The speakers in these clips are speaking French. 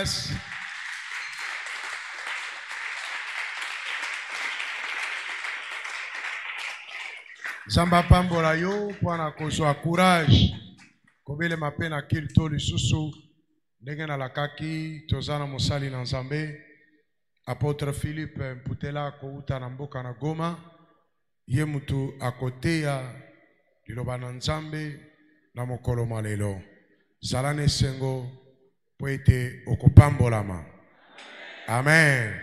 grâce. Zamba pambola yo pwana kozwa courage kobele mapena kilto lisusu ndenge nalakaki tozana mosali na Nzambe apôtre Philippe Mputela kouta na mboka na Goma ye mutu akoteya liloba na Nzambe na mokolo malelo zala na esengo po ete okopambolama. Amen.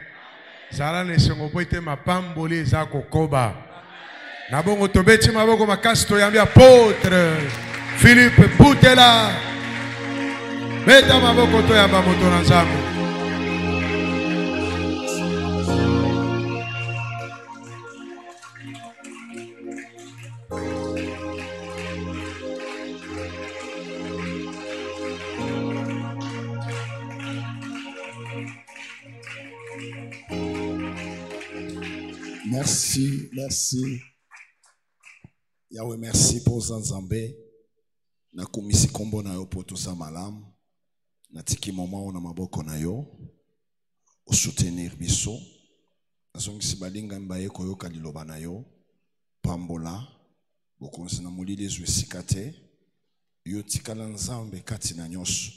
Zala na esengo po ete mapamboli eza kokoba. Na bongo tobeti maboko makasi toyambi apôtre Philippe Mputela. Beta maboko toyamba moto na Nzambe. Merci, merci. Yahweh, merci pour Nzambe. Na kumisi kombo na yo pour tout ça malam. Na tiki moment na maboko na yo. O soutenir biso. Na songisi balinga mbaye koyoka liloba na yo. Pambola. Bokonsi na mulili zwe sikate. Yo tikala Nzambe kati na nyonso.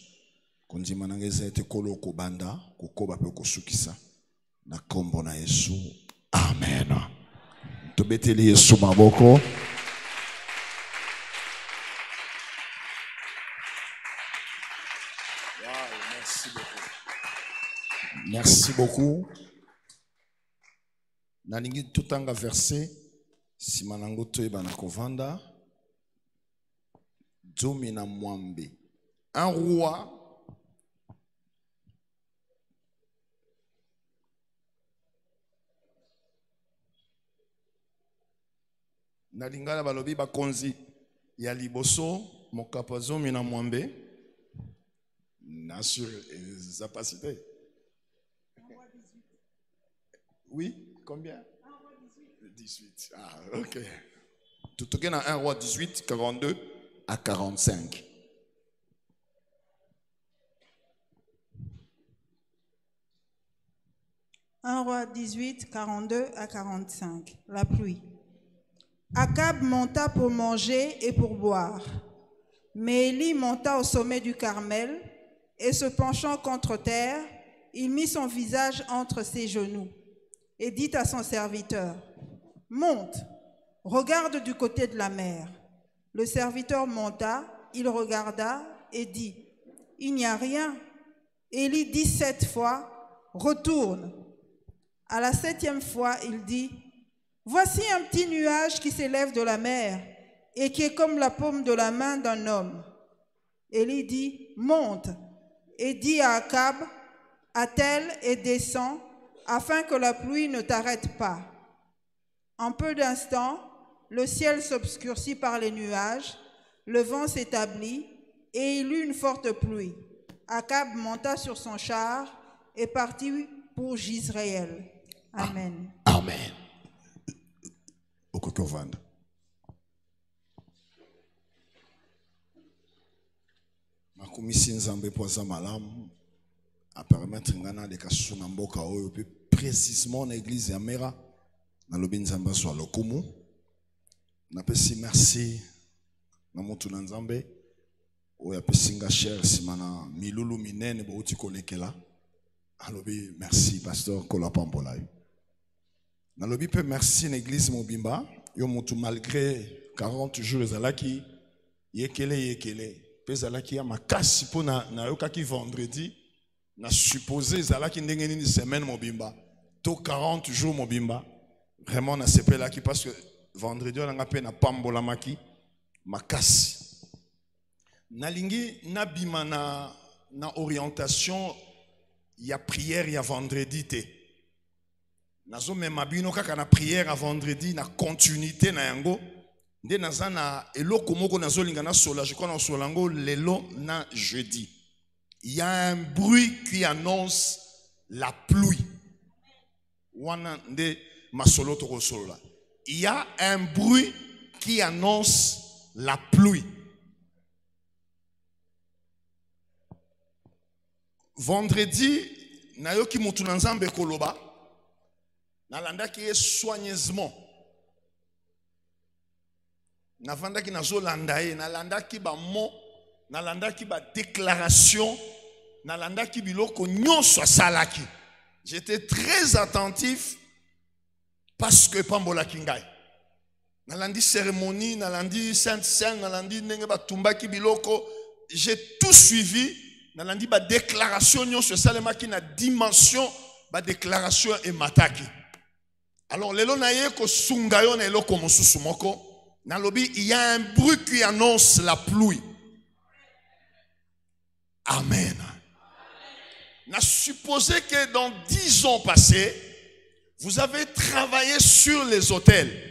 Kondima nangeza ete kolo kobanda. Kukoba pe kosukisa. Na kombo na Yesu. Amen. Tobeteli Yesu maboko. Merci beaucoup. Merci beaucoup. Nalingi tutanga verset simanango toyeba na kovanda Zomi na mwambe. Un roi Nalingala balobi bakonzi ya liboso mokapa zomi na mwambe. Nassure ça pas cité. Oui, combien? 18. Ah, OK. Tout au dans 1 roi 18 42 à 45. Un roi 18 42 à 45. La pluie. Akab monta pour manger et pour boire. Mais Élie monta au sommet du Carmel et se penchant contre terre, il mit son visage entre ses genoux et dit à son serviteur, « Monte, regarde du côté de la mer. » Le serviteur monta, il regarda et dit, « Il n'y a rien. » Élie dit 7 fois, « Retourne. » À la 7e fois, il dit, « Voici un petit nuage qui s'élève de la mer et qui est comme la paume de la main d'un homme. » Élie dit, « Monte. » Et dit à Akab, « Attelle et descends, afin que la pluie ne t'arrête pas. » En peu d'instants, le ciel s'obscurcit par les nuages, le vent s'établit, et il eut une forte pluie. Akab monta sur son char et partit pour Jizréel. Amen. Amen. Okokovanda. Makumisi Nzambe poza malamu a permettre ngana de kasuna mboka oyo pe précisément na église ya Mera na lobi Nzambe so lokumu na pesi merci na mutu na Nzambe oyo apesinga cher simana milulu minene bo uti kolekela alobi merci pasteur Kola Pambola na lobi pe merci na église Mobimba yo mutu malgré 40 jours ezalaki yekele pezalaki ya makasi po na yokaki vendredi na supposé ezalaki ndenge nini semaine Mobimba to 40 jours Mobimba vraiment na sepelaki parce que vendredi on a pe na pambola maki makasi nalingi nabima na orientation ya prière ya vendredi te nazo mema bino kaka na prière à vendredi na continuité na yango. Nde nazana eloko moko nazolinga na sola je crois na solango lelo na jeudi. Il y a un bruit qui annonce la pluie. Wana nde masolo to sola. Il y a un bruit qui annonce la pluie. vendredi nayoki mutu na nzambe koloba nalandaki ye soigneusement navandaki nazolanda ye nalandaki bamo nalandaki ba déclaration nalandaki biloko nyonso asalaki. J'étais très attentif parce que pambolaki ngai nalandi cérémonie nalandi sainte seine nalandi ndenge batumbaki biloko j'ai tout suivi nalandi ba déclaration nyonso esalemaki na dimension ba déclaration emataki. Alors lelo na ye ko sunga yo na eloko mosusu moko nalobi il y a un bruit qui annonce la pluie. Amen. Na supposé que dans 10 ans passés vous avez travaillé sur les hôtels.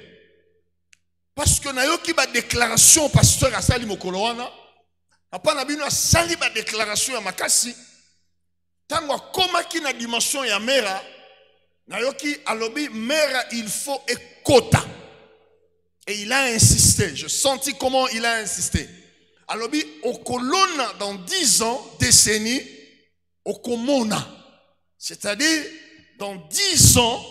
Parce que na yo ki ba déclaration pasteur asali mokolo wana apa na bino asali ba déclaration ya makasi tango akomaki na dimension ya mera na yo ki alobi mera il faut ekota. Et il a insisté, je sentis comment il a insisté. Alobi okolona dans 10 ans décennies okomona, c'est-à-dire dans 10 ans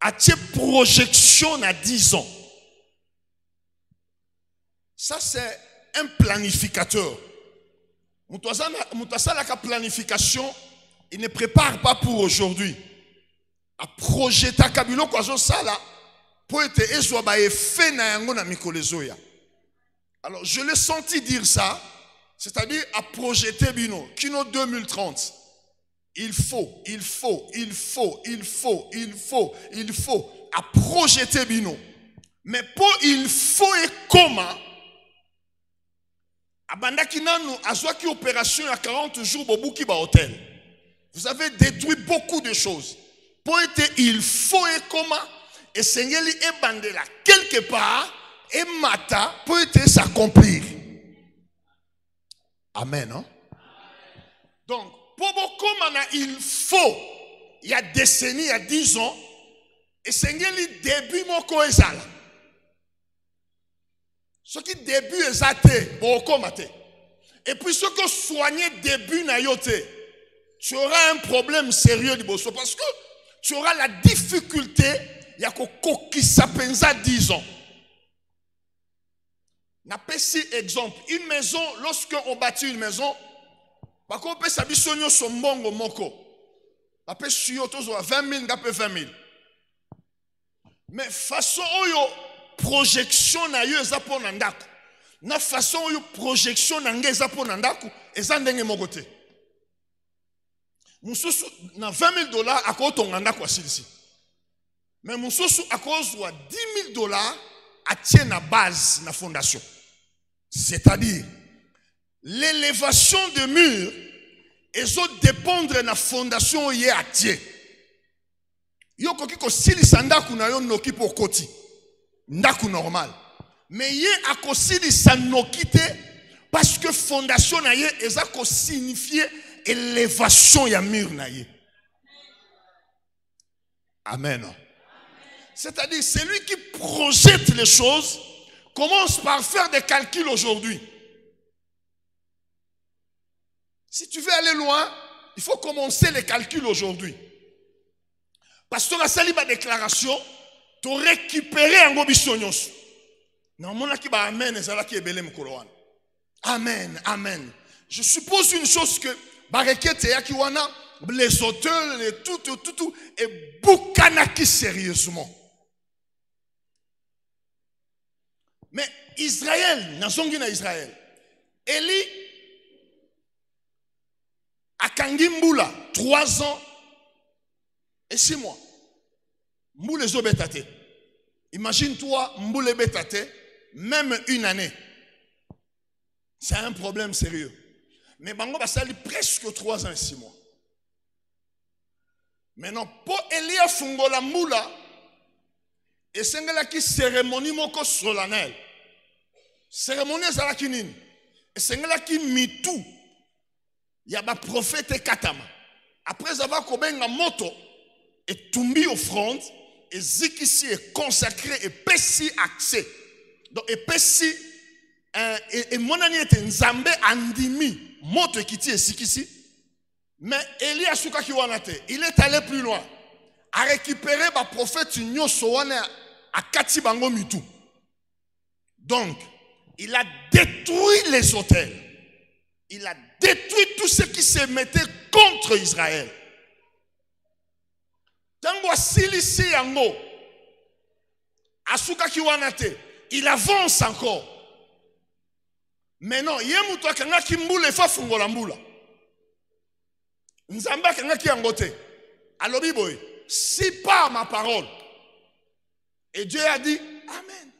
à tes projections à 10 ans. Ça c'est un planificateur. Moutouassa la planification, il ne prépare pas pour aujourd'hui. À projeter kabilo kwazo sala pour être ezwa effet na yango na mikolezoya. Alors je l'ai senti dire ça, c'est-à-dire à projeter bino kino 2030. Il faut à projeter bino. Mais pour il faut et comment abandaki nanu azwaki opération à 40 jours bobuki ba hôtel. Vous avez détruit beaucoup de choses. Pour être il faut et comment et sengeli et bandela quelque part et mata pour être s'accomplir. Amen, hein? Donc pour beaucoup il faut il y a décennies, il y a 10 ans et sengeli début moko ezala. Ce qui début est beaucoup maté. Et puis ce que soigner début na yote, tu auras un problème sérieux de bosso parce que tu auras la difficulté il y a qui s'apenza 10 ans. N'a pas si exemple une maison lorsque on bâtit une maison par contre on peut s'abissonner son mongo moko. Après si on a 20 000 n'a pas 20 000. Mais façon oyo projection na yo eza po na ndako na façon yo projection na nge eza po na ndako eza ndenge moko te mususu na $20,000 akotonga ndako asilisi mais mususu akozwa $10,000 atie na base na fondation, c'est-à-dire l'élévation de mur ezo dépendre na fondation ye atie yo koki ko silisa ndako na yo noki po koti ndaku normal mais yé a kosili sanokite parce que fondation na yé eza ko signifier élévation ya mur na yé. Amen. C'est-à-dire celui qui projette les choses commence par faire des calculs aujourd'hui. Si tu veux aller loin, il faut commencer les calculs aujourd'hui. Pasteur asali ba déclaration tu récupérer un gobisonyos. Non, mon aki ba amen ezalaki ebele mukolo wana. Amen, amen. Je suppose une chose que barekete yaki wana les auteurs les tout et boukanaki sérieusement. Mais Israël, nazongi na Israël. Eli akangi mbula 3 ans et 6 mois. Mboule zo betate. Imagine-toi mboule betate même une année. C'est un problème sérieux. Mais bango basali presque 3 ans et 6 mois. Maintenant pour Elia fungola mboula et sengela ki cérémonie moko solennelle. Cérémonie ezalaki nini? Et sengela ki mitu ya ba prophète Katama. Après avoir kobenga moto et tumbi offrande et zikisi est consacré et pessi accès. Donc et pessi et mon ami était nzambe andimi moto kiti et zikisi Mais Élie a soukaki wanate. Il est allé plus loin. A récupéré le prophète Nyoso wana à Kati Bango Mitu. Donc, il a détruit les autels. Il a détruit tout ce qui se mettait contre Israël. Tango silisi yango. Asuka kiwanate. Il avance encore. Mais non, yemuto akanga kimbule fa fungola mbula. Nzamba akanga kiangote. Alobi boy, si pas ma parole. Et Dieu a dit amen.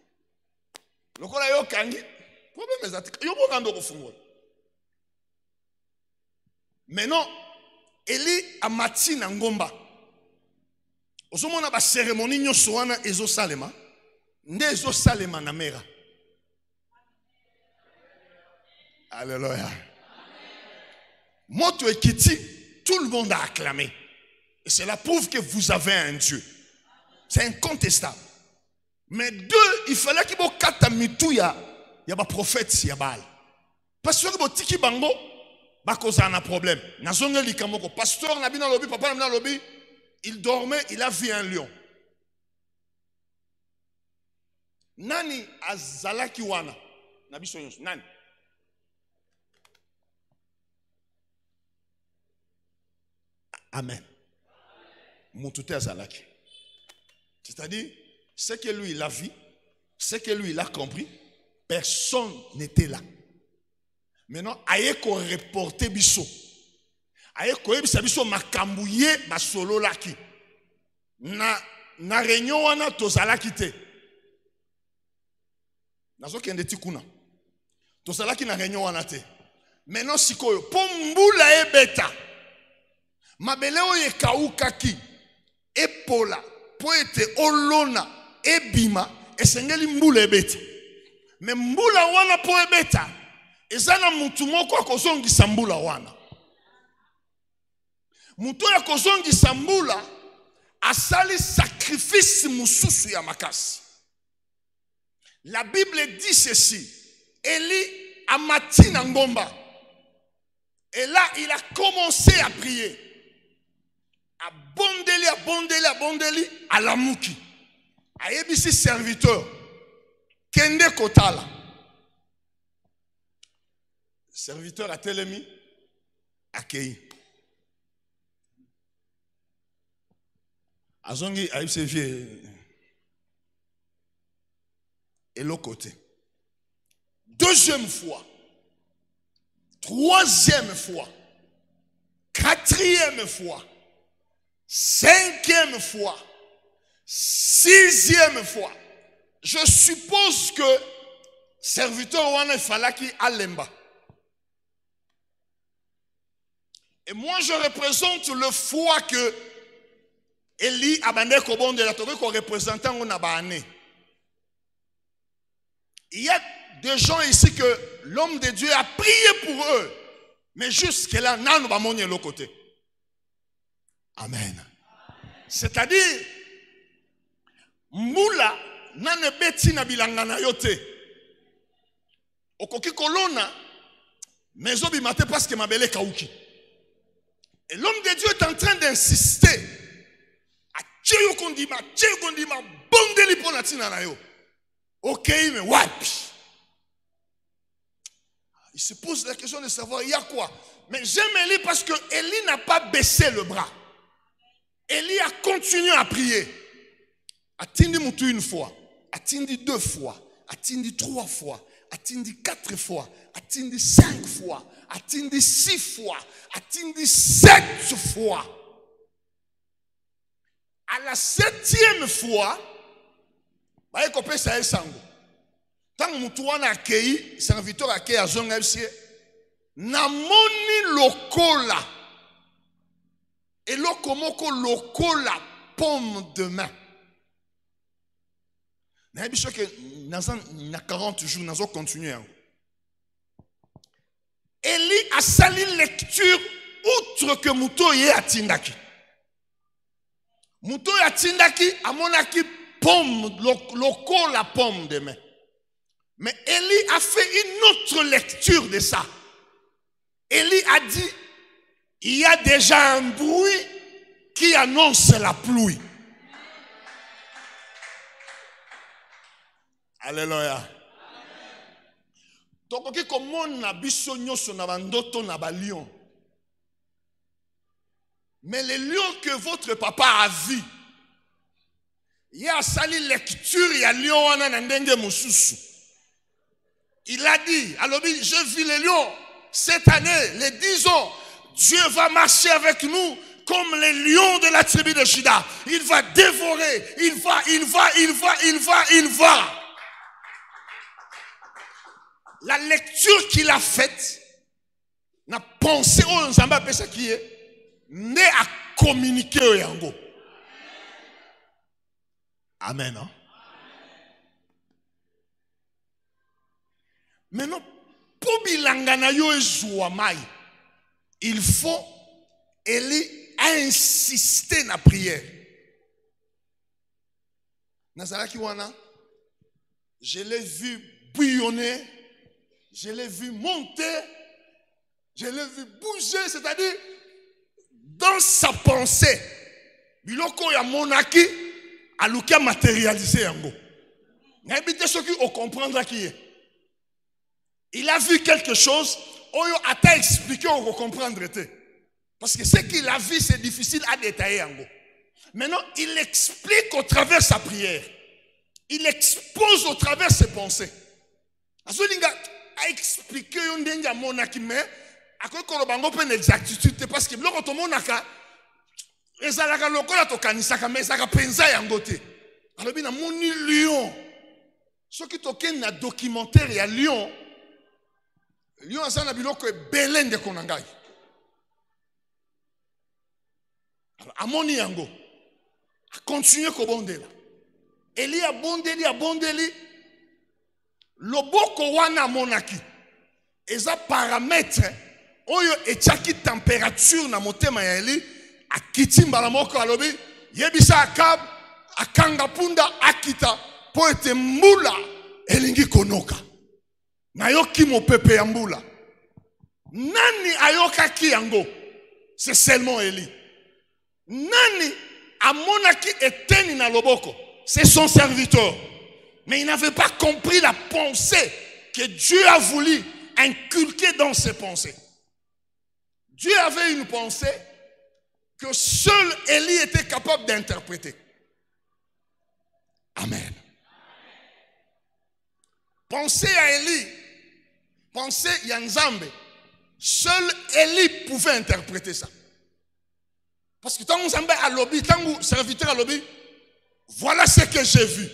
Lokola yo kangi, problème ezati. Yo bokando ko fungola. Mais non, Eli a mati na ngomba. Osomona ba cérémonie nyoso wana ezo salema. Nde ezo salema na mera. Alléluia. Moto ekiti, tout le monde a acclamé. Et cela prouve que vous avez un Dieu. C'est incontestable. Mais deux, il fallait qu'il y ait kata mitouya, il y a un prophète Yabal. Parce que tiki bango, ba cause un problème. Nazonga likamoko, pasteur nabina lobi, papa nabina lobi, il dormait, il a vu un lion. Nani azalaki wana? Nabiso yonso, nani? Amen. Moutouté azalaki. C'est-à-dire, ce que lui il a vu, ce que lui il a compris, personne n'était là. Maintenant, aye ko reporter biso. Aye ko ebisa biso makambouye basolo laki. Na réunion wana tozalaki te. Nazo kende tikuna. Tozalaki na réunion wana te. Maintenant sikoyo pombula ebeta. Mabele oye kaukaki epola poete olona ebima esengeli mbula ebeta. Me mbula wana po ebeta ezana mutu moko akozongisa mbula wana. Mutu akozongisa mbula asali sacrifice mususu ya makasi. La Bible dit ceci. Élie a mati na ngomba. Et là il a commencé à prier. Abondeli, à la mouki. Ayebisi serviteur. Kende kotala. Serviteur a telemi. Akei. Azongi ayebisi vie. Et l'autre côté. Deuxième fois. Troisième fois. Quatrième fois. Cinquième fois, sixième fois, je suppose que serviteur wana falaki alemba. Et moi je représente le foi que Eli abande kobonde la tobe ko représentant on abane. Il y a des gens ici que l'homme de Dieu a prié pour eux, mais jusque là nan ba monye l'autre côté. Amen. C'est-à-dire, Moula nane beti na bilanga na yote. Okoki kolona, mais obi mate parce que mabele kauki. Et l'homme de Dieu est en train d'insister. A tcheyo kondima, bondeli pona tina na yo. Ok, mais wapi? Il se pose la question de savoir, il y a quoi? Mais j'aime Élie parce que Élie n'a pas baissé le bras. Élie a continué à prier. Atindi mutu une fois, atindi deux fois, atindi trois fois, atindi quatre fois, atindi 5 fois, atindi 6 fois, atindi 7 fois. À la 7e fois, bah écope ça est sango. Tant mutu wana akei, serviteur akei azonga FCE, namoni lokola. Et lokomoko lokola pomme de main. Na biso que na 40 jours nous allons continuer. Élie a sali lecture outre que muto ye atindaki. Muto ye atindaki amonaki pomme lokola pomme de main. Mais Élie a fait une autre lecture de ça. Élie a dit il y a déjà un bruit qui annonce la pluie. Alléluia. Tokoki komona biso nyonso na bandoto na balion. Mais les lions que votre papa a vus, il y a sali lecture ya lion wana na ndenge mususu. Il a dit, alors je vis les lions cette année, les 10 ans, Dieu va marcher avec nous comme les lions de la tribu de Juda. Il va dévorer, il va. La lecture qu'il a faite, n'a pensé au Nzamba pesa qui est, né à communiquer au yango. Amen. Hein? Maintenant, pour bilangana yo ezouamai, il faut Élie insister na prière. Nazaraki wana, je l'ai vu bouillonner, je l'ai vu monter, je l'ai vu bouger, c'est-à-dire dans sa pensée, biloko ya monaki aluka matérialiser yango. N'habite ceux qui ont comprendre qui est. Il a vu quelque chose, oyo ata expliqué on comprendre. Parce que ce qu'il a vu, c'est difficile à détailler yango. Maintenant, il explique au travers sa prière. Il expose au travers ses pensées. Azolinga a expliqué yon denga monaki mais akoy kolobango pe exactitude parce que biloko to monaka ezalaka lokola to kanisaka mais ezaka penza yango te. Alors bina moni lion. Ce qui token na documentaire ya lion. Lion asana biloko ebele nde konangai. Alors amoni yango. A continuer ko bondela. Eli a bondeli. Loboko wana monaki. Eza paramètre oyo etiaki température na motema ya Eli akiti mbala moko alobi yebisa Akab akanga punda akita po ete mbula elingi konoka. Nayoki mopepe ya mbula. Nani ayokaki yango? C'est seulement Eli. Nani amonaki eteni na loboko? C'est son serviteur. Mais il n'avait pas compris la pensée que Dieu a voulu inculquer dans ses pensées. Dieu avait une pensée que seul Élie était capable d'interpréter. Amen. Pensez à Élie. Pensez à Nzambe. Seul Élie pouvait interpréter ça. Parce que tant Nzambe a lobby, tant serviteur a lobby, voilà ce que j'ai vu.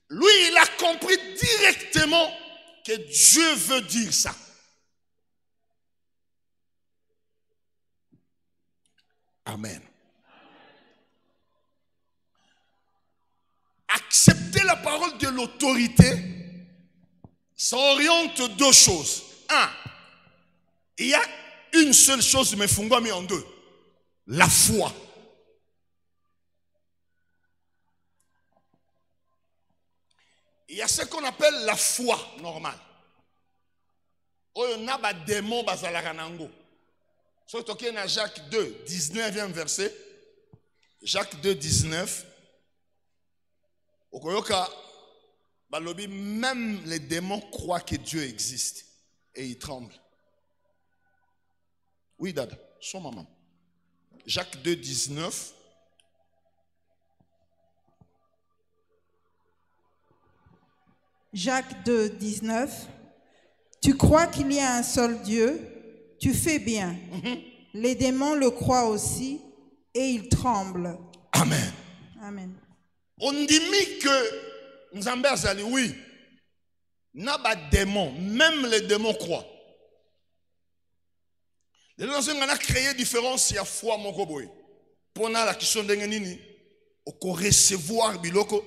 Lui, il a compris directement que Dieu veut dire ça. Amen. Accepter la parole de l'autorité, ça oriente deux choses. Un, il y a une seule chose, mais Fungo mis en deux. La foi. Il y a ce qu'on appelle la foi normale. On a des démons bazalaranango. So toké na Jacques 2, 19e verset. Jacques 2, 19. Okoyoka balobi, même les démons croient que Dieu existe et ils tremblent. Oui, dad, son maman. Jacques 2, 19. Jacques 2, 19. Tu crois qu'il y a un seul Dieu, tu fais bien. Les démons le croient aussi et ils tremblent. Amen. Amen. On dit que Nzambe azali, oui. N'a pas de démons, même les démons croient. Les gens ont créé différence, il y a foi mon koboy. Pour la question de nini, on recevoir biloko.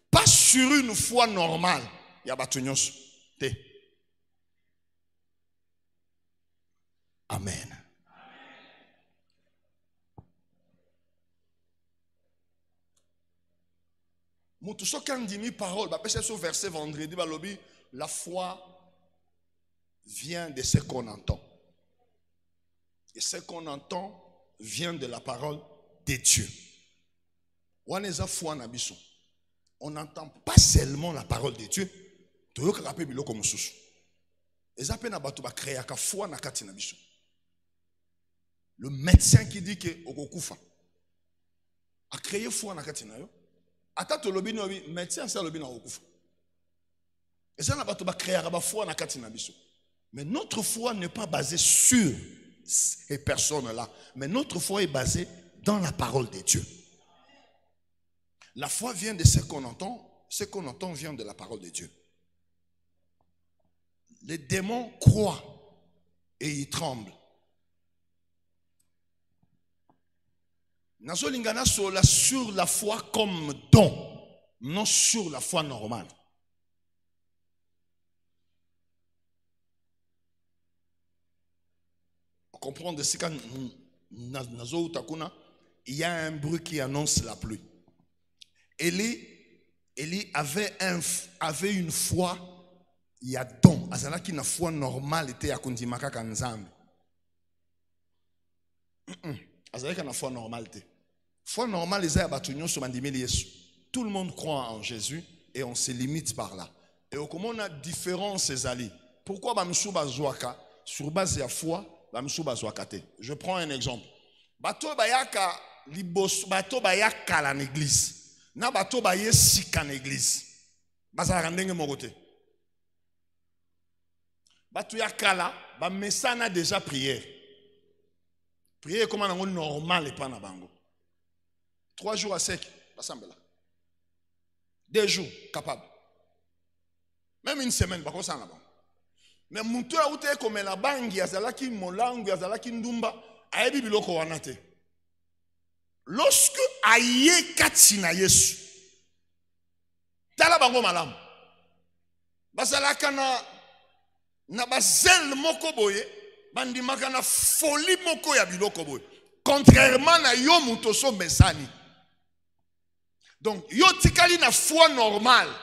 Pas sur une foi normale. Il y a batunios. Amen. Tout ce qui dit mis parole, c'est ce verset vendredi, la foi vient de ce qu'on entend. Et ce qu'on entend vient de la parole de Dieu. On n'entend pas seulement la parole de Dieu. Le médecin qui dit que Okokufa a créé foi na kati na yo. Ata to lobi no médecin ça lobi na Okokufa. Et ça na bato ba créer ba foi na kati na biso. Mais notre foi n'est pas basée sur ces personnes-là, mais notre foi est basée dans la parole de Dieu. La foi vient de ce qu'on entend vient de la parole de Dieu. Les démons croient et ils tremblent. Nazolingana sur la foi comme don, non sur la foi normale. Comprendre ce qu'il y a un bruit qui annonce la pluie. Élie avait une foi, il y a don. Azala qui na foi normale était à kundimaka kanzambe. Azala qui na foi normale était. Foi normale les abatunyo sur mandimeli Yesu. Tout le monde croit en Jésus et on se limite par là. Et comment on a différence ces alliés. Pourquoi bamsuba zwaka sur base de la foi? Je prends un exemple. Bato bayaka libos, bato bayaka la l'église. Na bato baye sika l'église. Bazala ndenge mogote. Bato yakala ba mesana déjà prière. Prière comme on normal et pas na bango. 3 jours à sec, basambela. 2 jours capable. Même une semaine bako sana bango. Mais mutu a ute comme la bangi azalaki molangu azalaki ndumba ayebi biloko wana te. Lorsque aye kati na Yesu tala bango malamu bazalaka na bazel moko boye bandimaka na folie moko ya biloko boye contrairement na yo mutu so mesani. Donc yo tikali na foi normale.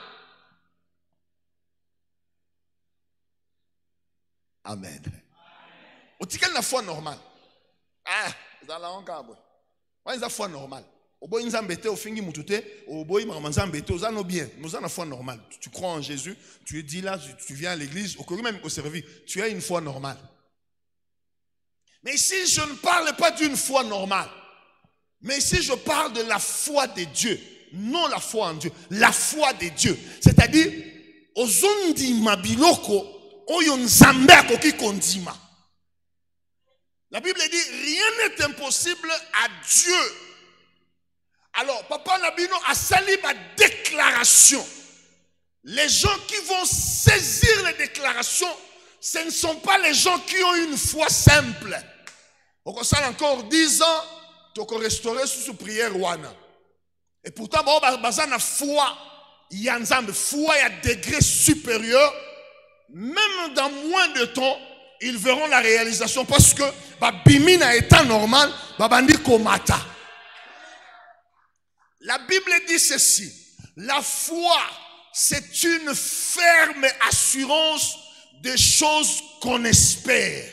Amen. Au tikel na foi normale. Ah, dans la onka boy. Wa za foi normale. Oboyi nzambete ofingi mutute, oboyi mama nzambete ozano bien. Nous avons la foi normale. Tu crois en Jésus, tu es dit là, tu viens à l'église, au même au service, tu as une foi normale. Mais ici je ne parle pas d'une foi normale. Mais ici je parle de la foi de Dieu, non la foi en Dieu, la foi de Dieu. C'est-à-dire ozondi mabiloko. La Bible dit rien n'est impossible à Dieu. Alors papa Nabino a sali ma déclaration. Les gens qui vont saisir les déclarations, ce ne sont pas les gens qui ont une foi simple. On ça encore 10 ans, tu peux restaurer sous prière wana. Et pourtant bon bazana foi, il y a une foi à degré supérieur. Même dans moins de temps, ils verront la réalisation parce que Bimina étant normal, Babandi Komata. La Bible dit ceci: la foi, c'est une ferme assurance des choses qu'on espère.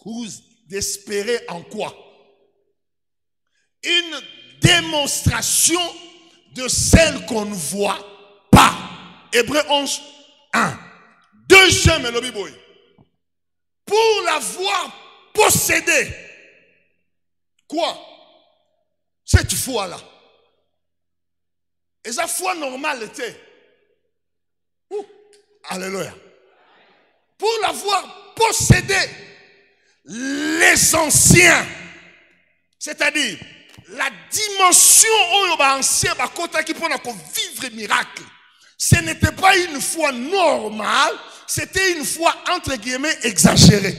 Vous espérez en quoi? Une démonstration de celle qu'on ne voit pas. Hébreux 11, 1. Deuxième le Bible. Pour l'avoir possédé. Quoi? Cette foi-là. Et sa foi normale était. Alléluia. Pour l'avoir possédé. Les anciens. C'est-à-dire la dimension où ancien qui peut vivre miracle. Ce n'était pas une foi normale. C'était une foi entre guillemets exagérée.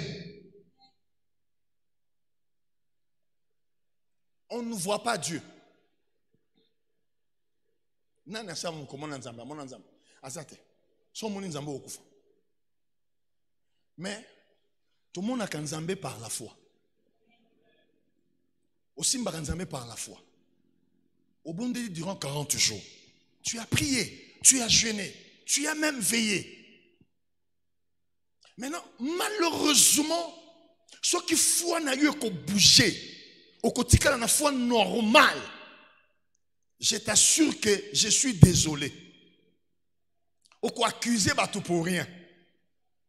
On ne voit pas Dieu. Mais tout le monde a Nzambé par la foi. Aussi Nzambé par la foi. Au bon Dieu durant 40 jours, tu as prié, tu as jeûné, tu as même veillé. Maintenant, malheureusement, Ce qui foi na yo ko bouger, au kotika na foi normal. Je t'assure que je suis désolé. Au quoi accuser bateau pour rien.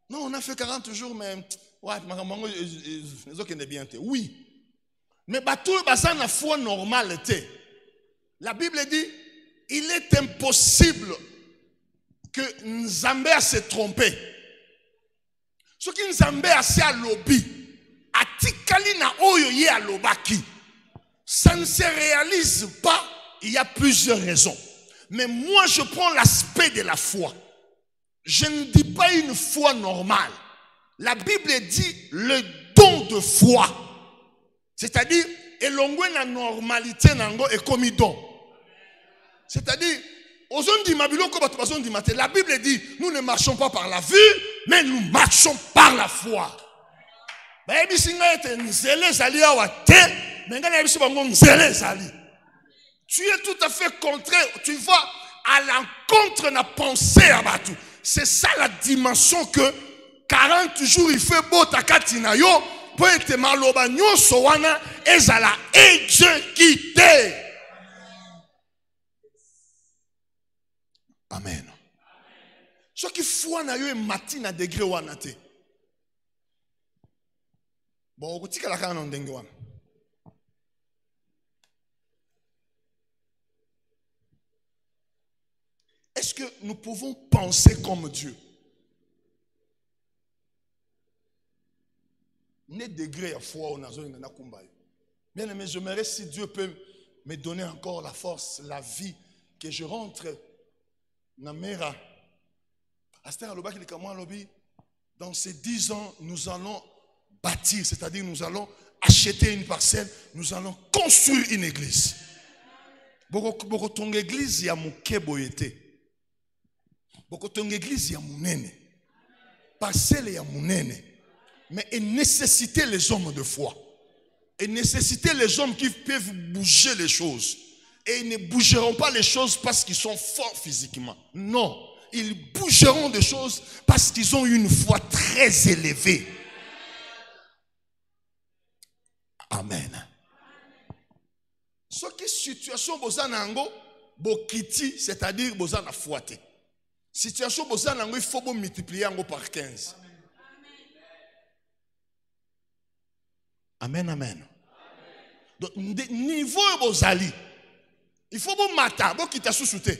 Non, on a fait 40 jours, mais ouais, oui. Mais bateau basan na foi normale. La Bible dit, il est impossible que Nzambe a se trompé. Ce qui Nzambe a se alobi, atikali na oyo ye alobaki. Ça ne se réalise pas. Il y a plusieurs raisons. Mais moi, je prends l'aspect de la foi. Je ne dis pas une foi normale. La Bible dit le don de foi. C'est-à-dire, elongwe na normalité nango et comme don. C'est-à-dire, la Bible dit, nous ne marchons pas par la vue, mais nous marchons par la foi. Tu es tout à fait contraire. Tu vas à l'encontre de la pensée à Batou. C'est ça la dimension que 40 jours il fait beau takatina yo pour être maloba nyonso wana ezala exécuté. Amen. Ce qui foi na yo e matina degré wana te. Bon, okotika la kana ndenge wana. Est-ce que nous pouvons penser comme Dieu? Né degré à foi au nazo ngana kumbayo. Bien aimé, j'aimerais si Dieu peut me donner encore la force, la vie, que je rentre dans Mera. Aster alobaki le kamwa lobi. Dans ces 10 ans, nous allons bâtir, c'est-à-dire nous allons acheter une parcelle, nous allons construire une église. Boko ton église ya mukebo yete. Boko ton église ya munene. Parcelle ya munene. Mais il nécessitait les hommes de foi. Il nécessitait les hommes qui peuvent bouger les choses. Et ils ne bougeront pas les choses parce qu'ils sont forts physiquement. Non. Ils bougeront des choses parce qu'ils ont une foi très élevée. Amen. Ce qui est situation bozanango, bokiti, c'est-à-dire bozana foite. Situation bozanango, il faut multiplier par 15. Amen, amen. Donc, niveau bozali, il faut bon matin, bon quitter sous-souté.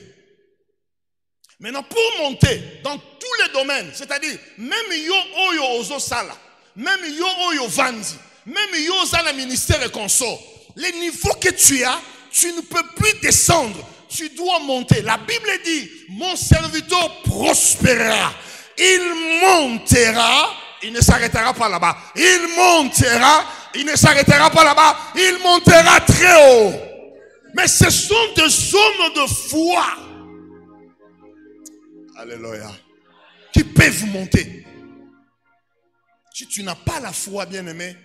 Maintenant, pour monter dans tous les domaines, c'est-à-dire, même yo oyo ozo sala, même yo oyo vandi, même yo zala ministère et consort, les niveaux que tu as, tu ne peux plus descendre, tu dois monter. La Bible dit, mon serviteur prospérera, il montera, il ne s'arrêtera pas là-bas, il montera, il ne s'arrêtera pas là-bas, il montera très haut. Mais ce sont des hommes de foi. Alléluia. Qui peuvent monter. Si tu n'as pas la foi, bien-aimé,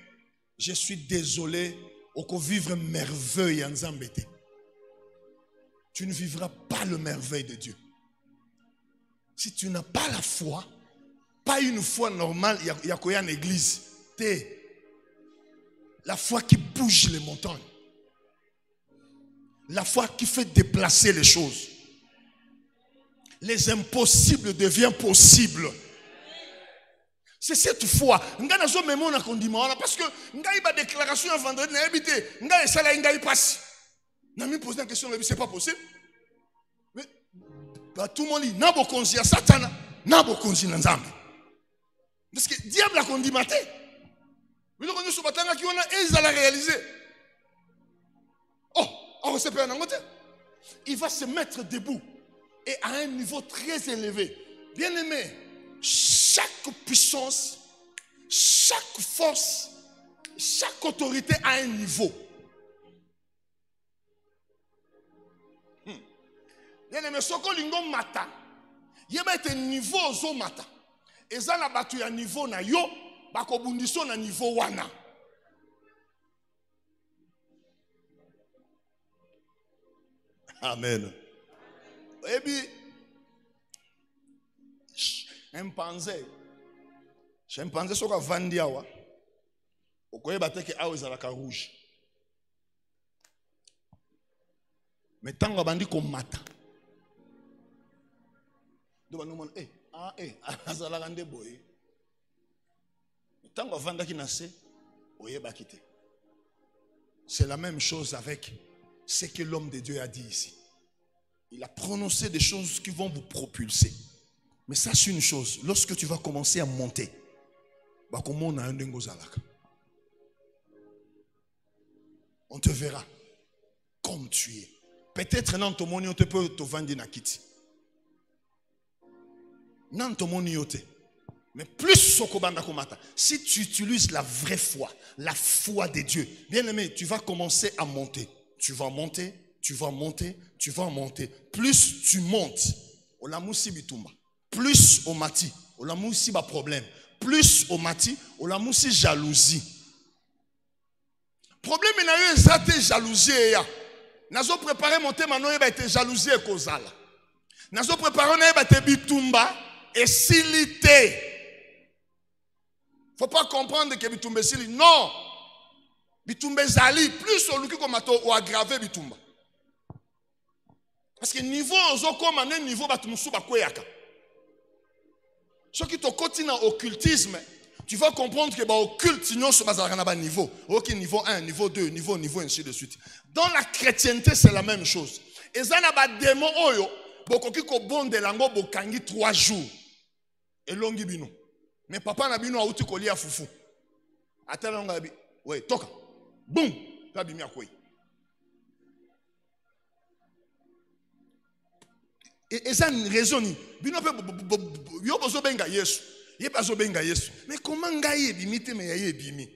je suis désolé, au vivre merveille en Zambété. Tu ne vivras pas le merveille de Dieu. Si tu n'as pas la foi, pas une foi normale, il y a quoi en église. La foi qui bouge les montagnes. La foi qui fait déplacer les choses. Les impossibles deviennent possibles. C'est cette foi. Parce que la déclaration vendredi n'a habité. N'a mis posé la question, c'est pas possible. Mais tout le monde dit, n'a pas conçu à Satan, n'a pas conçu à Nzambe. Parce que le diable a condimaté. Mais le connu sur Batanga qui ils allaient réaliser. Oh, on se perd en côté. Il va se mettre debout et à un niveau très élevé. Bien aimé, chaque puissance, chaque force, chaque autorité a un niveau. Bien aimé, ce qu'on lingo mata, il y a un niveau zo mata. Et ça la battu à niveau na yo, bako bundiso na niveau wana. Amen. Et puis, chimpanzé sur la vandiawa. okoye bateke awe zalaka rouge. Mais tant que bandi ko mata. Do ba nous azalaka nde boye. Mais tant que vanda ki nase oye bakite. C'est la même chose avec ce que l'homme de Dieu a dit ici. Il a prononcé des choses qui vont vous propulser. Mais sache une chose, lorsque tu vas commencer à monter, on te verra comme tu es. Peut-être dans ton monde, on te peut te vendre une akiti. Dans ton monde, mais plus si tu utilises la vraie foi, la foi de Dieu, bien aimé, tu vas commencer à monter. Tu vas monter, tu vas monter, tu vas monter. Plus tu montes, plus au mati, problème. Plus au mati, jalousie. Problème c'est jalousie. Nazo préparé monter maintenant il va être jalousie et causale. Nazo préparé on va être bitumba et silité. Faut pas comprendre que bitumba sili non. Bitumba zali plus au luki comme ou aggraver bitumba. Parce que niveau ozo comme un niveau batumusu bakoyaka. Ce qui te continue dans occultisme, tu vas comprendre que occulte non sur bazalaka niveau. OK, niveau 1, niveau 2, niveau ainsi de suite. Dans la chrétienté, c'est la même chose. Et ça na ba démon oyo, bokoki ko bonde lango bokangi 3 jours. Et longi bino. Mais papa na bino auti ko lia fufu. Atala nga bi, ouais, toka. Boum, ta bimi akoyi. Et ça une raison ni. Bino pe yo bozo benga Yesu. Ye bazo benga Yesu. Mais comment ngaye bimite me yaye bimi?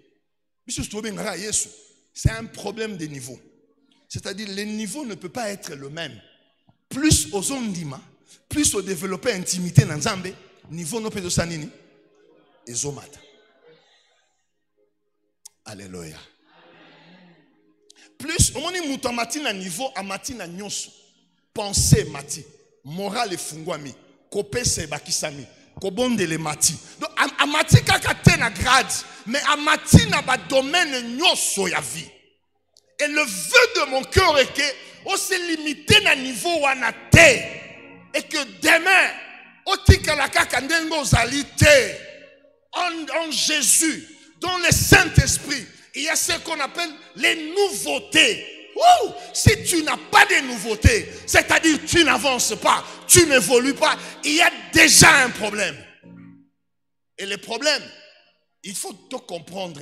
Biso sto benga Yesu. C'est un problème de niveau. C'est-à-dire les niveaux ne peuvent pas être le même. Plus aux ondima, plus au développer intimité dans Nzambe, niveau no pedo sanini ezomata. Alléluia. Plus on moni muto mati na niveau amati na nyonso. Pensée mati, morale fungwami, kopese bakisami, kobonde le mati. Donc amati kaka te na grade, mais amati na ba domaine nyonso ya vie. Et le vœu de mon cœur est que on s'est limité na niveau wana te et que demain otikala kaka ndengo zalité en Jésus, dans le Saint-Esprit, il y a ce qu'on appelle les nouveautés. Ouh, si tu n'as pas de nouveautés, c'est-à-dire tu n'avances pas, tu n'évolues pas, il y a déjà un problème. Et le problème, il faut te comprendre.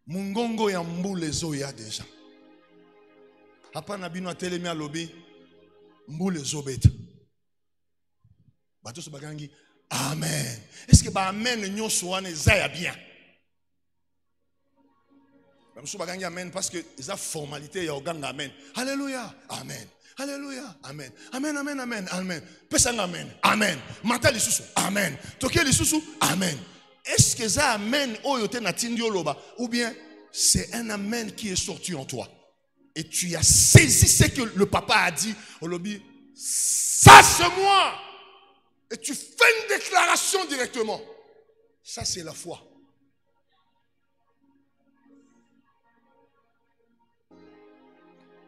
Mungongo ya mbule zo ya déjà. Hapa na bino atelemi alobi mbule zo beta. Bato so bagangi amen. Est-ce que ba amen nyonso wana ezaya bien? Ba so bagangi amen parce que eza formalité ya oganga amen. Alléluia. Amen. Alléluia. Amen. Amen, amen, amen, amen. Pesanga amen. Amen. Mata lisusu. Amen. Toke lisusu. Amen. Est-ce que ça amen oyote na tindioloba ou bien c'est un amen qui est sorti en toi et tu as saisi ce que le papa a dit au lobby, ça c'est moi, et tu fais une déclaration directement. Ça c'est la foi.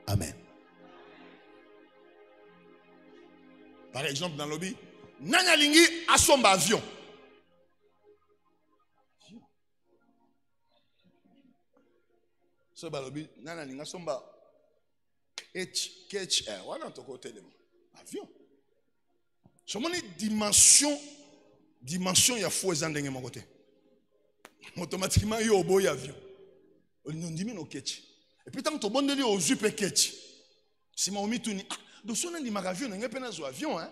Amen. Par exemple dans le lobby, nana lingi asomba avion. So balobi nana linga somba HKHR wana toko telema avion. So moni dimension ya fou ezandenge mon côté. Automatiquement yo boy avion. On ndimi no ketch. Et puis tant to bondeli o zupe ketch. Si ma omituni do sona ndi magavion ngepe na zo avion hein.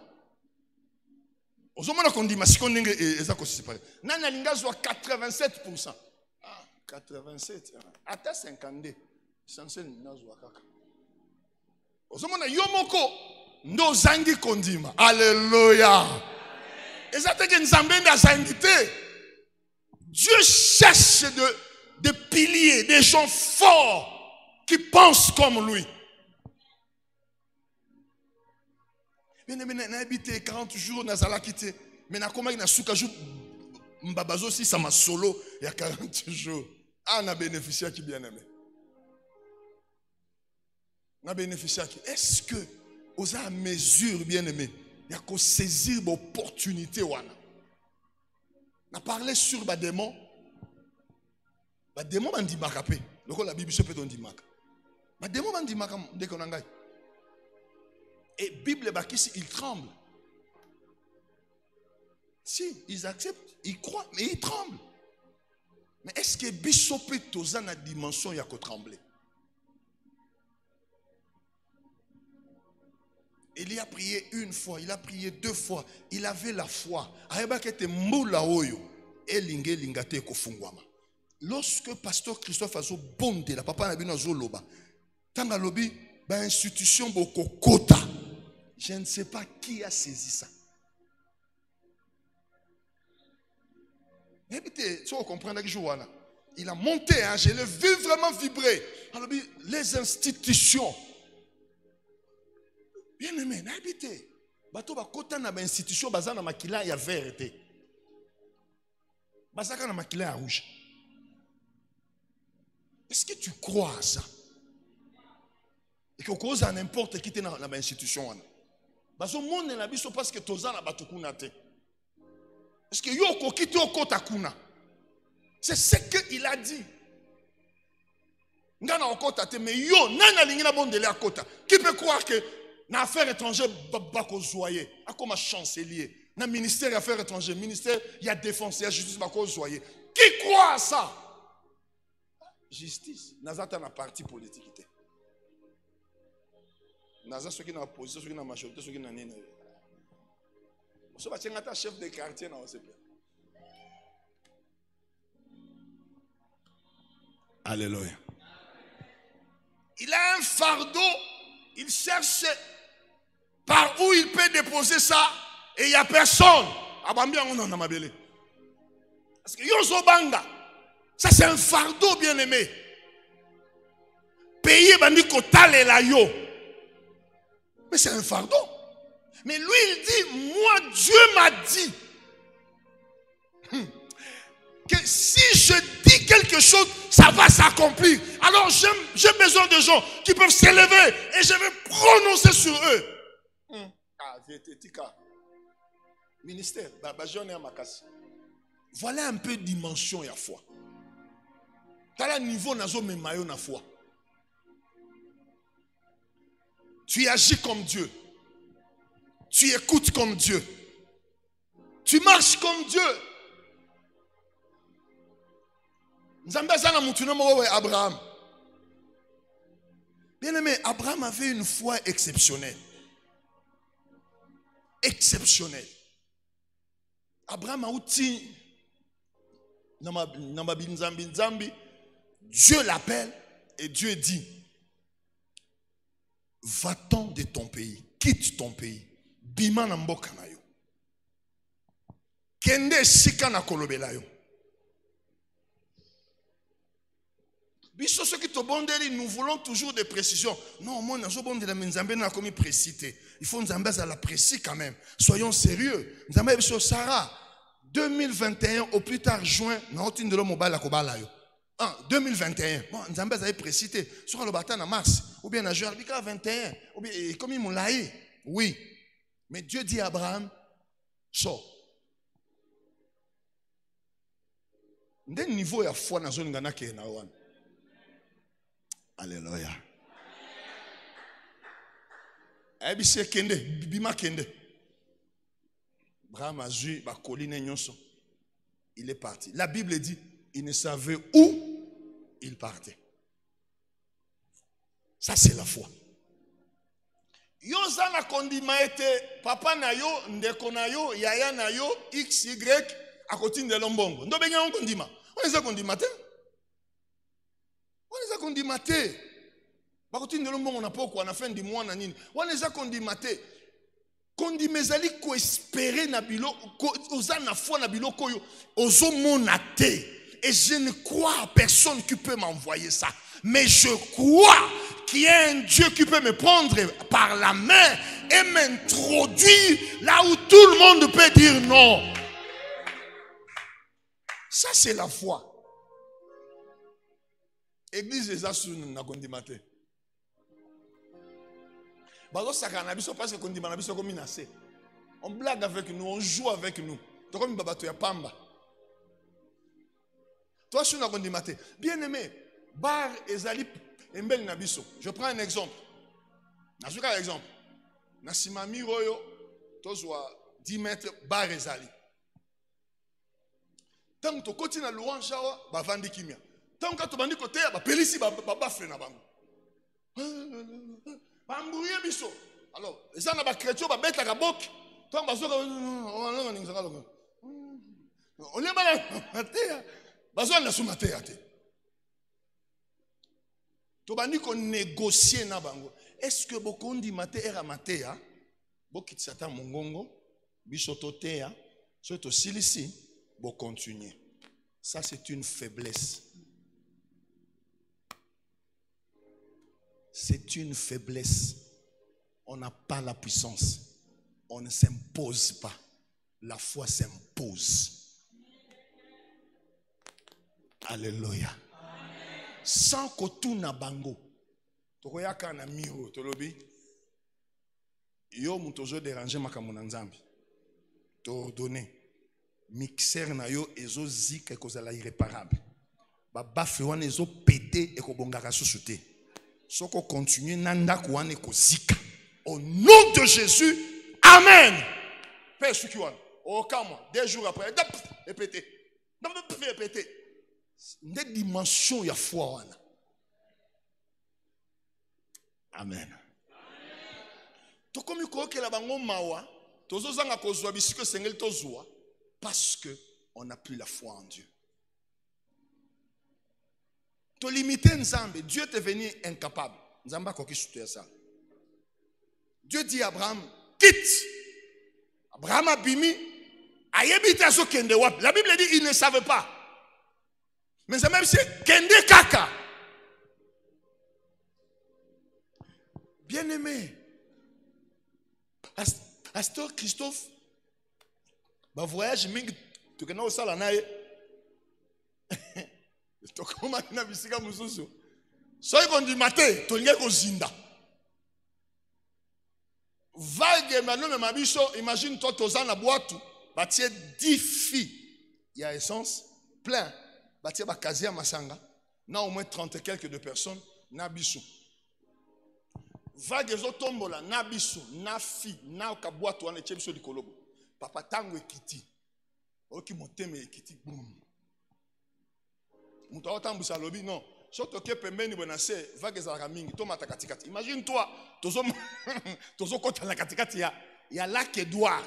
Ozomona kondima sikondenge ezako séparé. Nana linga zo 87%. 87, ata 52, censé nazwa kaka. Ozomona yomoko ndo zangi kondima. Alléluia. Et ça te que Nzambe nda zangité. Dieu cherche des piliers, des gens forts qui pensent comme lui. Bien aimé, n'a habité 40 jours nazala quitté. Mais na koma na suka jou mbabazo si ça m'a solo il y a 40 jours. Ah, on a bénéficié qui bien aimé. On a bénéficié qui. Est-ce que aux à mesure bien aimé, il y a qu'à saisir l'opportunité wana. On a parlé sur ba démon. Ba démon bandi makapé. Donc la Bible se peut on dit mak. Ba démon bandi makam dès qu'on engage. Et Bible bakisi il tremble. Si, ils acceptent, ils croient, mais ils tremblent. Mais est-ce que Bishopé Toza na dimension il y a qu'à trembler? Il a prié une fois, il a prié deux fois, il avait la foi. Lorsque pasteur Christophe a bondé, la papa n'a bien loba. Tant à lobby, institution boko kota. Je ne sais pas qui a saisi ça. Il a monté, hein, je l'ai vu vraiment vibrer. Alors, les institutions. Bien aimé, n'habitez. Bato ba kota na ba institution bazana makila ya vérité. Bazaka na makila ya rouge. Est-ce que tu crois à ça? Et que cause à n'importe qui dans la institution. Bazo monde na biso parce que toza na batukuna te. Est-ce que yoko kiti okota kuna? C'est ce qu'il a dit. Ngana okota te mais yo nana lingina bondele akota. Qui peut croire que na affaires étrangères bako zoyer, a comme chancelier, na ministère des affaires étrangères, ministère il y a défense, il y a justice bako zoyer. Qui croit à ça? Justice, nazata na parti politique. Naza ceux qui na opposition, ceux qui na majorité, ceux qui na nene. On va tenir chef de quartier na OCP. Alléluia. Il a un fardeau, il cherche par où il peut déposer ça et il n'y a personne. Parce que Yozobanga, ça c'est un fardeau bien aimé. Payer bandi kotale la yo. Mais c'est un fardeau. Mais lui il dit, moi Dieu m'a dit que si je dis quelque chose, ça va s'accomplir. Alors j'ai besoin de gens qui peuvent s'élever et je vais prononcer sur eux. Ministère, voilà un peu de dimension et la foi. T'as le niveau nazo me mayo na foi. Tu agis comme Dieu. Tu écoutes comme Dieu. Tu marches comme Dieu. Abraham. Bien aimé, Abraham avait une foi exceptionnelle. Exceptionnelle. Abraham a outi Dieu l'appelle et Dieu dit, va-t'en de ton pays, quitte ton pays, bima na mboka na yo, kende sika na kolobela yo. Biso ceux qui te bondeli, nous voulons toujours des précisions. Non, moi, je ne la Nzambe n'a commis précité. Il faut Nzambe à la précis quand même. Soyons sérieux. Nzambe sur Sarah, 2021 au plus tard juin, na otine de l'homme mobile à Kobala yo. 2021. Bon, Nzambe a précité. Sur le bâton en mars, ou bien en juin, 21, ou bien comme il m'a dit. Oui. Mais Dieu dit à Abraham, sors. D'un niveau ya foi na zone ngana ke na wan. Alléluia. Ebise kende, bima kende. Abraham a vu ba colline nyonso. Il est parti. La Bible dit, il ne savait où il partait. Ça c'est la foi. Yo zana kondima ete papa na yo, ndeko na yo, yaya na yo, x y a côté de lombongo. Ndo benga on kondima. On les a kondima te. On les a condimate. Bakoti ndelombo on a pas quoi, on a fin du mois na nini. On les a condimate. Kondimezali ko espérer na bilo, oza na foi na bilo koyo, ozo monate. Et je ne crois à personne qui peut m'envoyer ça. Mais je crois qu'il y a un Dieu qui peut me prendre par la main et m'introduire là où tout le monde peut dire non. Ça, c'est la foi. Église les asus n'a condimate. Bazo sakanabiso parce que condimanabiso comme inacé. On blague avec nous, on joue avec nous. Tu comme babato ya pamba. Toi sur n'a condimate. Bien aimé, bar ezali embel nabiso. Je prends un exemple. Nazuka exemple. Nasimami royo tozwa 10 mètres bar ezali. Tant que tu continues à louange, tu vas kimia. Tant que tu vas côté, tu vas pelisi, tu vas faire na bango. Bambouye biso. Alors, les gens na chrétien ba beta ka bok. Tant bazo on est mal matéa. Bazo na sumatéa te. Tu vas ni ko négocier na bango. Est-ce que bokondi maté era matéa? Bokitsata mongongo, biso totéa, so to silisi. Bon, continuer. Ça, c'est une faiblesse. C'est une faiblesse. On n'a pas la puissance. On ne s'impose pas. La foi s'impose. Alléluia. Sans que tout n'a bango. Tokoyaka na miro, tolobi. Yo mutozo déranger makamuna nzambi. To donner. Mixer na yo ezo zik e kozala irréparable. Ba bafe wana ezo pété e ko bongaka susute. Soko continue nanda ko wana ko zika. Au nom de Jésus, amen. Père sukiwan. Au kama 2 jours après, et pété. Et pété. Des dimensions ya foi wana. Amen. To komi ko ke la bango mawa, tozo zanga kozwa bisiko sengel tozwa. Parce qu'on n'a plus la foi en Dieu. Tu limiter Nzambe, Dieu t'est venu incapable. Nzamba koki soutient ça. Dieu dit à Abraham, quitte. Abraham a bimi, ayebite aso kende wap. La Bible dit il ne savait pas. Mais ça même c'est kende kaka. Bien aimé. Pasteur Christophe. Bah voyage mingi tu kana osala nae to koma na bisika mususu so ikondi mate to ngeko zinda vague manome mabiso imagine toi toza na boîte batie 10 filles il y a essence plein batie ba kasia masanga na au moins 30 et quelques de personnes na biso vague zo tombola na biso na fille na ka boîte wana tchebiso likolobo. Papa tango ekiti. Oki moteme ekiti boum. Muto otambusa lobi non. Soto ke pembeni bonase vague za ramingi to mata katikati. Imagine toi tozo kota na katikati ya lac Edouard.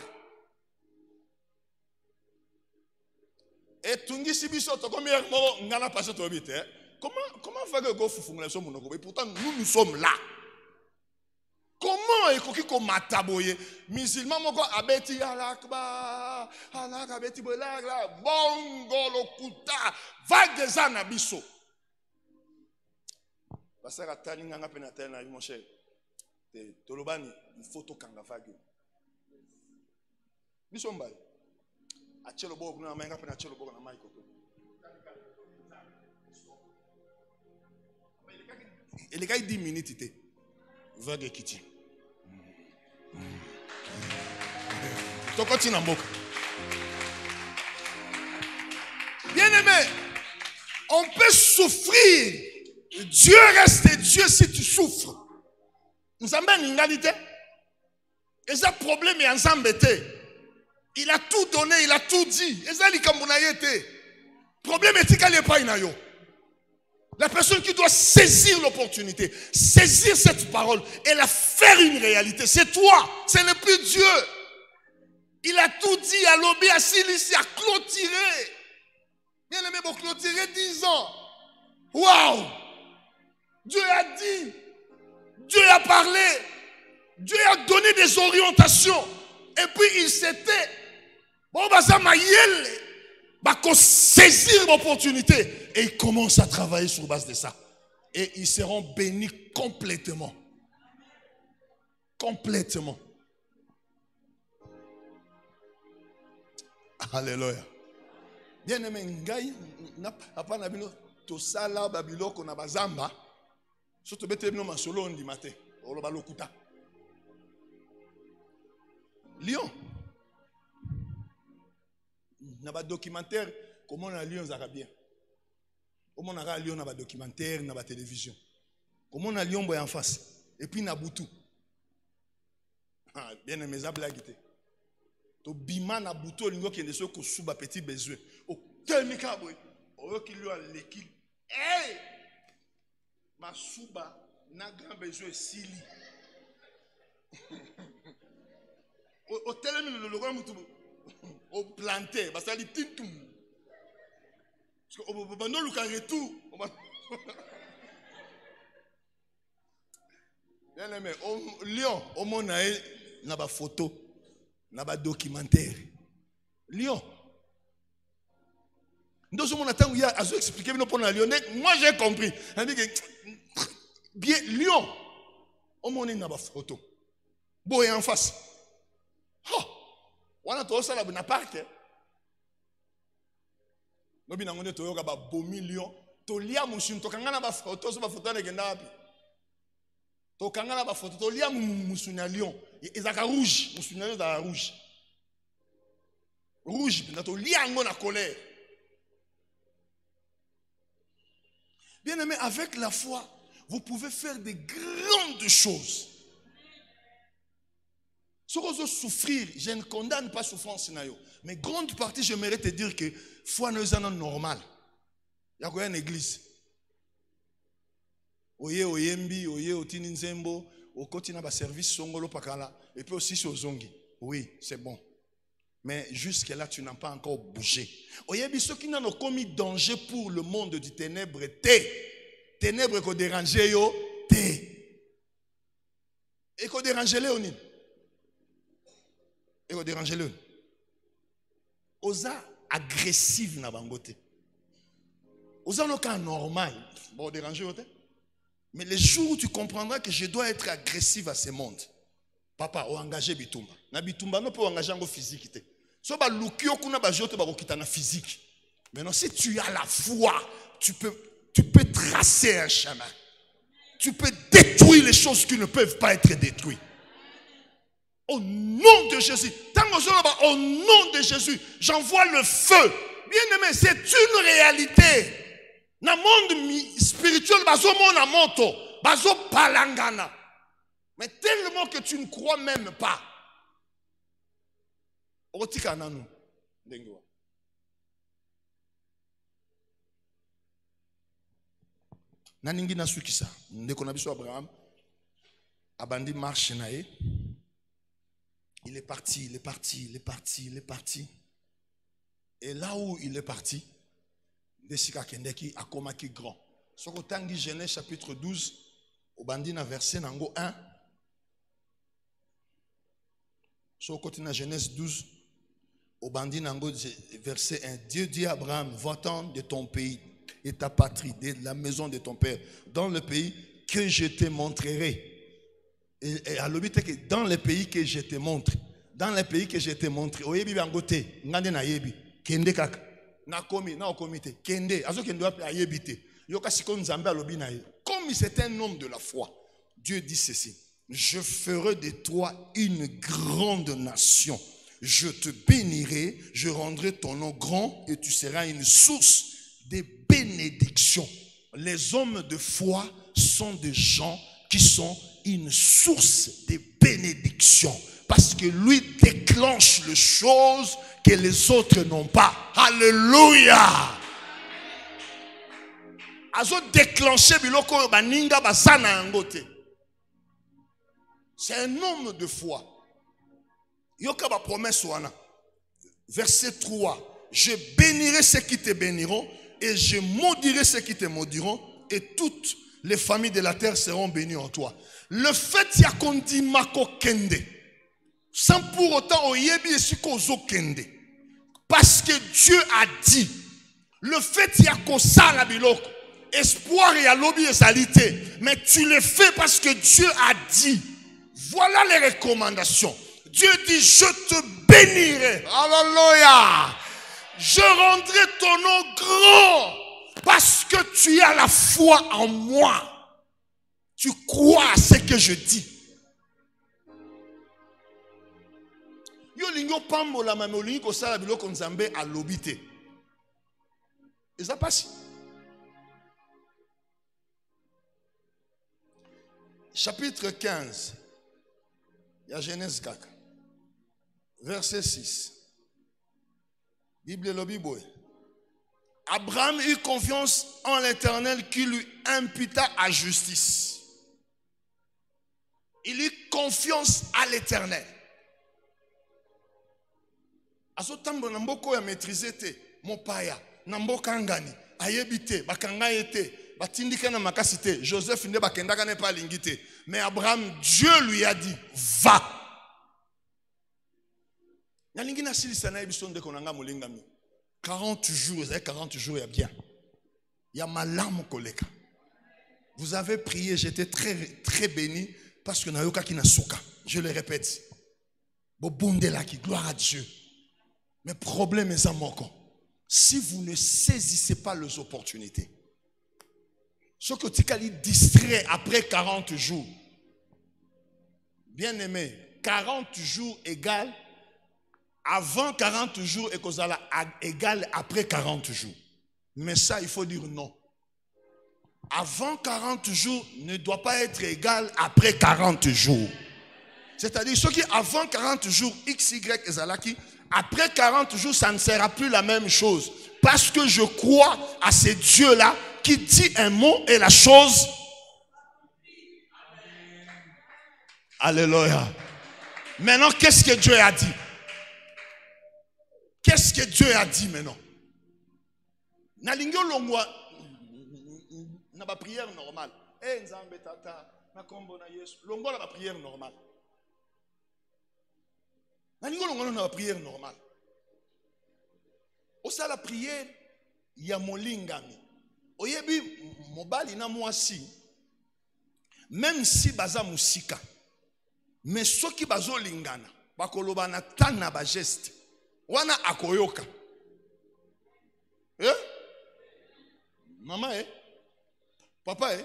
Et tungisi biso to comme hier mo ngana passer to bite. Comment vague go fufungula so munoko et pourtant nous sommes là. Comment est-ce qu'on mataboye musulman moko abeti alakba alaka abeti bolagla bongo lokuta vague zana biso basaka tani nganga pena tena mon cher tolobani photo kanga vague biso mbali achelo boko na manga pena achelo boko na maiko ele kai 10 minutes te vague kiti. Bien aimé, on peut souffrir. Dieu reste Dieu si tu souffres. Nous avons une égalité. Et ça problème est ensemble. Il a tout donné, il a tout dit. Et ça, il a problème est qu'il n'y a pas une. La personne qui doit saisir l'opportunité, saisir cette parole et la faire une réalité, c'est toi, ce n'est plus Dieu. Il a tout dit à l'obé, à Silici, à clôturer. Bien aimé, pour clôturer 10 ans. Waouh! Dieu a dit, Dieu a parlé, Dieu a donné des orientations. Et puis il s'était, bon, bah ça m'a yel, bah qu'on saisir l'opportunité. Et ils commencent à travailler sur base de ça. Et ils seront bénis complètement. Complètement. Alléluia. Bien aimé, ngai apa na bino to sala babiloko na bazamba. Surtout bete bino masolo ndi mate. Olo balokuta. Lion. Na ba documentaire comment on a Lion zaka bien. Comment on a Lion na ba documentaire na ba télévision. Comment on a Lion boy en face et puis na butu. Ah bien aimé za blague. To bima na buto lingo kende so ko suba petit besoin o temika boy o ki lui a l'équipe hey ma suba na grand besoin sili o telemi le logo mutu o planter parce que tintum parce que o bando luka retour bien aimé o Lion o mona na ba photo na ba documentaire Lion ndo so mona tangu ya azo expliquer bino pona Lion moi j'ai compris bien Lion o mona na ba photo boy en face ha wana to sala na parc no bina ngone to yoka ba bomi Lion to lia musun to kanga na ba photo so ba photo na genda wapi to kanga na ba photo to lia musun na Lion ezaka rouge musun na rouge rouge na to lia ngo na colère. Bien aimé, avec la foi vous pouvez faire de grandes choses. Si vous souffrir, je ne condamne pas souffrance, mais grande partie, j'aimerais te dire que foi n'est pas normal. Il y a quoi une église? Oye oyembi, oye otini nzembo, okoti na ba service songolo pakala, et puis aussi sur zongi. Oui, c'est bon. Mais jusque là, tu n'as pas encore bougé. Oyebi, ceux qui n'ont commis danger pour le monde du ténèbre, ténèbres qu'on dérange yo, et qu'on dérange léonine. Et qu'on dérange léonine. Osa agressive na bangote. Osa no cas normal. Bon, déranger yo te. Mais les jours où tu comprendras que je dois être agressif à ce monde, papa, o engagé bitumba. Na bitumba no peut engager en physique te. So ba lukio kuna ba jote ba kokita na physique. Maintenant si tu as la foi, tu peux tracer un chemin. Tu peux détruire les choses qui ne peuvent pas être détruites. Au nom de Jésus. Au nom de Jésus, j'envoie le feu. Bien aimé, c'est une réalité. Dans le monde spirituel, bazo mona moto, bazo palangana. Mais tellement que tu ne crois même pas. Otika nanu dengiwa. Naningi nasukisa ndeko na biso Abraham abandi marche nae. Il est parti. Et là où il est parti, Desika Kendeki a komaki grand. Soko tangi Genèse chapitre 12 au bandina verset nango 1. Soko tina Genèse 12 au bandina nango verset 1. Dieu dit à Abraham, va-t'en de ton pays et ta patrie, de la maison de ton père, dans le pays que je te montrerai. Et à l'objet que dans le pays que je te montre, oyebi bangote ngande na yebi kende kaka na komi na okomite kende azo kende wapi ayebite yoka siko nzambe alobi na ye. Comme c'est un homme de la foi, Dieu dit ceci: je ferai de toi une grande nation, je te bénirai, je rendrai ton nom grand et tu seras une source de bénédiction. Les hommes de foi sont des gens qui sont une source de bénédiction parce que lui déclenche les choses que les autres n'ont pas. Alléluia. Azo déclencher biloko baninga basana ngote. C'est un homme de foi. Yoka ba promesse wana. Verset 3. Je bénirai ceux qui te béniront et je maudirai ceux qui te maudiront et toutes les familles de la terre seront bénies en toi. Le fait qu'il y a qu'on dit mako kende, sans pour autant oyebi esiko zo kende, parce que Dieu a dit. Le fait qu'il y a qu'on ça la biloko, espoir et lobby et salité, mais tu le fais parce que Dieu a dit. Voilà les recommandations. Dieu dit, je te bénirai. Alléluia. Je rendrai ton nom grand parce que tu as la foi en moi. Tu crois à ce que je dis. Yo lingo pambola mamolingi ko sala biloko nzambe alobite. Et ça passe. Chapitre 15. Il y a Genèse 4. Verset 6. Bible le Bible. Abraham eut confiance en l'Éternel qui lui imputa à justice. Il eut confiance à l'Éternel. Azotambo namboko ya maîtriser te mopaya namboka ngani ayebite bakanga ete batindika na makasi te Joseph ne bakendaka ne pas lingite mais Abraham Dieu lui a dit va. Nalingi na silisa na ebiso ndeko nanga molingami 40 jours et 40 jours ya bien. Ya malamu koleka. Vous avez prié, j'étais très béni parce que nayoka ki na suka. Je le répète. Bo bondela ki gloire à Dieu. Mais problème est à mon compte. Si vous ne saisissez pas les opportunités, ce que tu as distrait après 40 jours, bien aimé, 40 jours égale avant 40 jours et égale après 40 jours. Mais ça, il faut dire non. Avant 40 jours ne doit pas être égal après 40 jours. C'est-à-dire, ce qui avant 40 jours, X, Y et Zalaki, après 40 jours, ça ne sera plus la même chose. Parce que je crois à ce Dieu-là qui dit un mot et la chose. Alléluia. Maintenant, qu'est-ce que Dieu a dit? Qu'est-ce que Dieu a dit maintenant? Nalingyo longwa na ba prière normale. Eh nzambe tata na kombo na Yesu. Longwa na ba prière normale. Nalingyo longwa na ba prière normale. Osa la prière ya molingami. Oyebi mobali na mwasi. Même si baza musika. Mais soki bazo lingana. Bakoloba na tana ba geste. Wana akoyoka. Eh? Maman, eh? Papa, eh?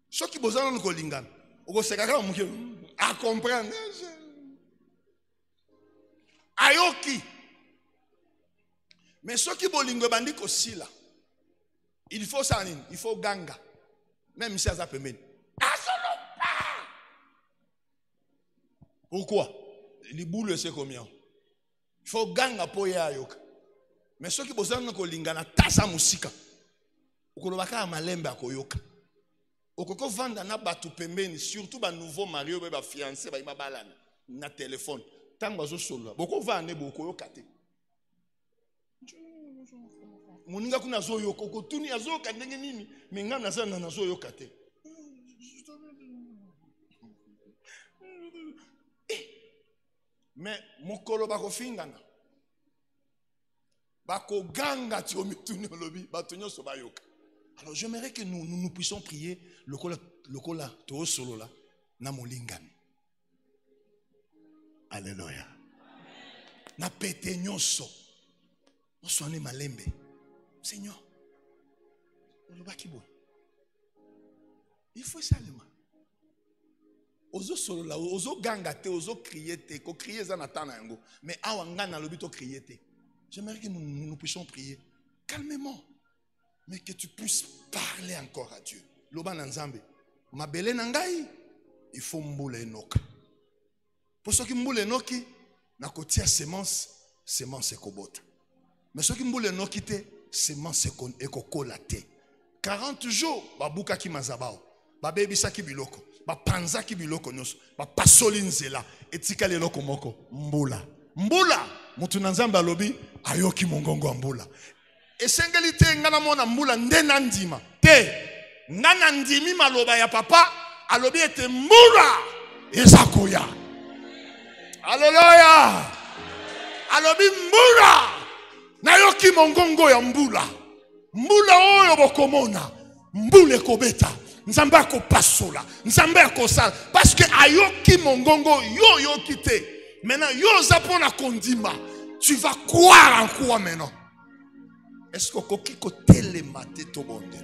Ce qui besoin de nous lingana. Oko sekaka muke a comprendre. Ayoki. Mais ce qui bolingo bandi ko sila. Il faut ça, il faut ganga. Même si ça peut mener. Pourquoi? Les boules c'est combien? Il faut ganga po ya yoka. Mais ceux qui besoin de kolingana tasa musika. Okolobaka malembe akoyoka. Okoko vanda na batu pembeni surtout ba nouveau mari ba fiancé ba imabalana na téléphone. Tango zo solo. Boko vande boko yoka te. Moninga kuna zo yoka ko tuni azoka ndenge nini menga na sana na zo yoka te. Mais mokolo bako fingana. Bako ganga ti omituni olobi batonyo so bayoka. Alors j'aimerais que nous puissions prier le kola to solo là na molingani. Alléluia. Na pete nyoso. Oswane malembe. Seigneur. Olobaki bo. Il faut seulement. Ozo solo la, ozo ganga te, ozo crier te, ko crier za na tana yango. Mais awa ngana lobi to crier te. J'aimerais que nous puissions prier calmement. Mais que tu puisses parler encore à Dieu. Loba nanzambe. Mabele nangai, il faut mboule enoka. Pour ceux qui mboule enoki, na kotia semence ekobota. Mais ceux qui mboule enoki te, semence ekokola te. 40 jours, babuka ki mazabao. Babebisa ki biloko. Bapanza ki biloko nyos. Bapasoli nzela. Etika leloko moko. Mbula. Mbula. Mutu nanzambe alobi, ayoki mongongo mbula. Esengeli te ngana mona mbula ndena ndima. Te. Ngana ndimi maloba ya papa. Alobi ete mbula. Ezakoya. Alléluia. Alobi mbula. Nayoki mongongo ya mbula. Mbula oyo bokomona. Mbule kobeta. Nzambe akopasola, Nzambe akosala parce que ayoki mongongo yo yoki te. Maintenant yo zapona kondima, tu vas croire en quoi maintenant? Est-ce que koki ko telemate to monde?